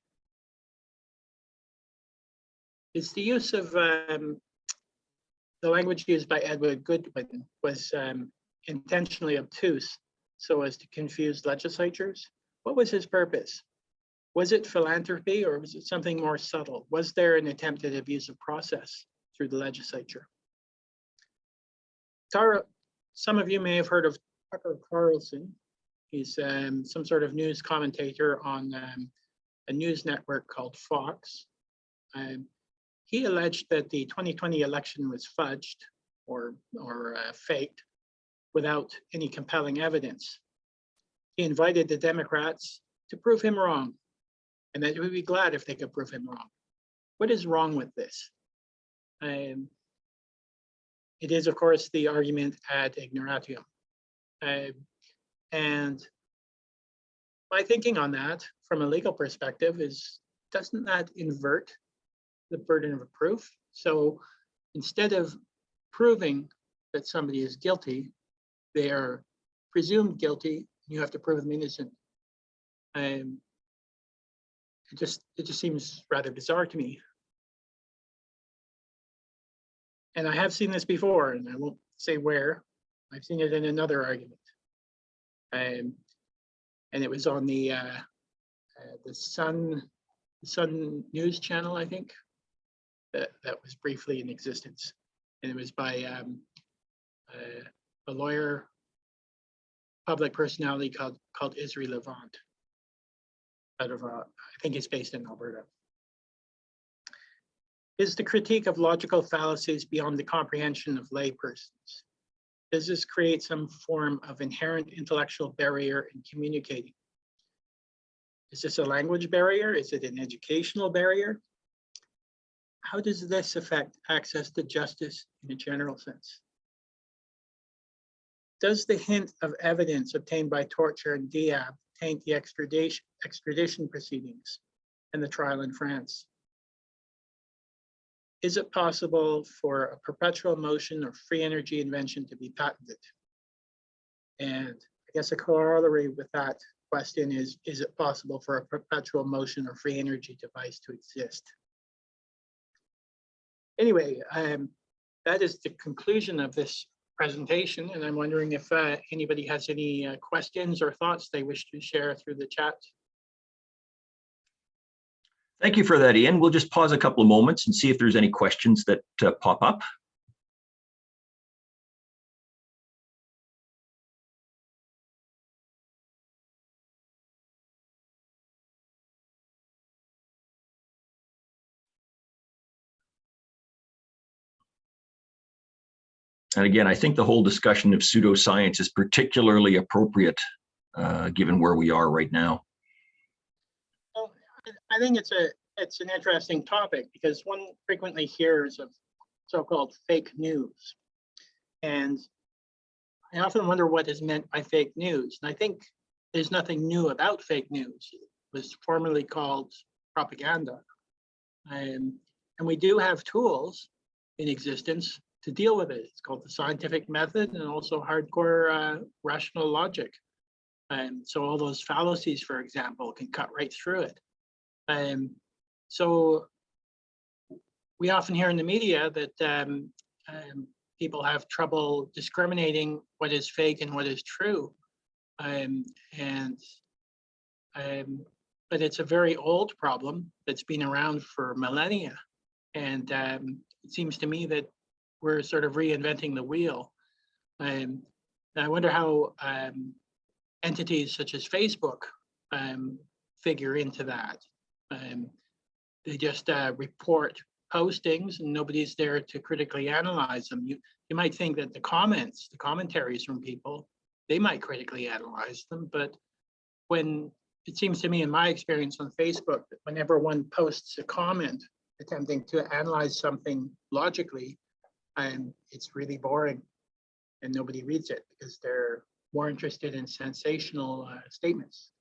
Is the use of the language used by Edward Goodwin was intentionally obtuse so as to confuse legislatures? What was his purpose? Was it philanthropy, or was it something more subtle? Was there an attempted abuse of process through the legislature? Some of you may have heard of Tucker Carlson. He's some sort of news commentator on a news network called Fox. He alleged that the 2020 election was fudged or faked without any compelling evidence. He invited the Democrats to prove him wrong, and that he would be glad if they could prove him wrong. What is wrong with this? It is, of course, the argument ad ignorantium. And my thinking on that from a legal perspective is, doesn't that invert the burden of proof? So instead of proving that somebody is guilty, they are presumed guilty. You have to prove them innocent. It just seems rather bizarre to me. And I have seen this before, and I won't say where. I've seen it in another argument. And it was on the Sun News channel, I think, that was briefly in existence. And it was by a lawyer, public personality called Israel Levant, out of, I think it's based in Alberta. Is the critique of logical fallacies beyond the comprehension of laypersons? does this create some form of inherent intellectual barrier in communicating? Is this a language barrier? Is it an educational barrier? How does this affect access to justice in a general sense? Does the hint of evidence obtained by torture in Diab taint the extradition proceedings and the trial in France? Is it possible for a perpetual motion or free energy invention to be patented? And I guess a corollary with that question is it possible for a perpetual motion or free energy device to exist? Anyway, that is the conclusion of this presentation, and I'm wondering if anybody has any questions or thoughts they wish to share through the chat. Thank you for that, Ian. We'll just pause a couple of moments and see if there's any questions that pop up. And again, I think the whole discussion of pseudoscience is particularly appropriate given where we are right now. Well, I think it's an interesting topic because one frequently hears of so-called fake news. And I often wonder what is meant by fake news. And I think there's nothing new about fake news. It was formerly called propaganda. And we do have tools in existence to deal with it. It's called the scientific method and also hardcore rational logic. So all those fallacies, for example, can cut right through it. So we often hear in the media that people have trouble discriminating what is fake and what is true. But it's a very old problem that's been around for millennia. And it seems to me that we're sort of reinventing the wheel. And I wonder how entities such as Facebook figure into that. They just report postings and nobody's there to critically analyze them. You might think that the commentaries from people, they might critically analyze them, but when it seems to me in my experience on Facebook, that whenever one posts a comment attempting to analyze something logically, it's really boring and nobody reads it because they're more interested in sensational statements.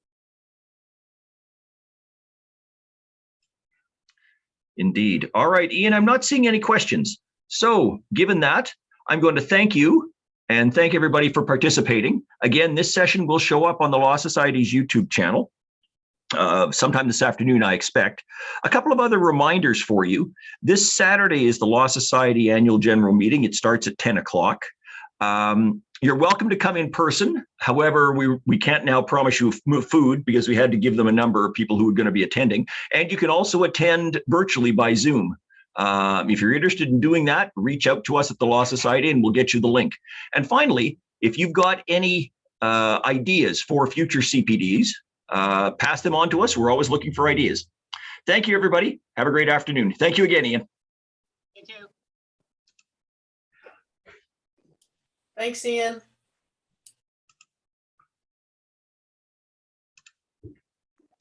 Indeed. All right, Ian, I'm not seeing any questions. So given that, I'm going to thank you and thank everybody for participating. Again, this session will show up on the Law Society's YouTube channel sometime this afternoon, I expect. A couple of other reminders for you. This Saturday is the Law Society Annual General Meeting. It starts at 10 o'clock. You're welcome to come in person. However, we can't now promise you food because we had to give them a number of people who are going to be attending. And you can also attend virtually by Zoom. If you're interested in doing that, reach out to us at the Law Society and we'll get you the link. And finally, if you've got any ideas for future CPDs, pass them on to us. We're always looking for ideas. Thank you, everybody. Have a great afternoon. Thank you again, Ian. Thank you. Thanks, Ian.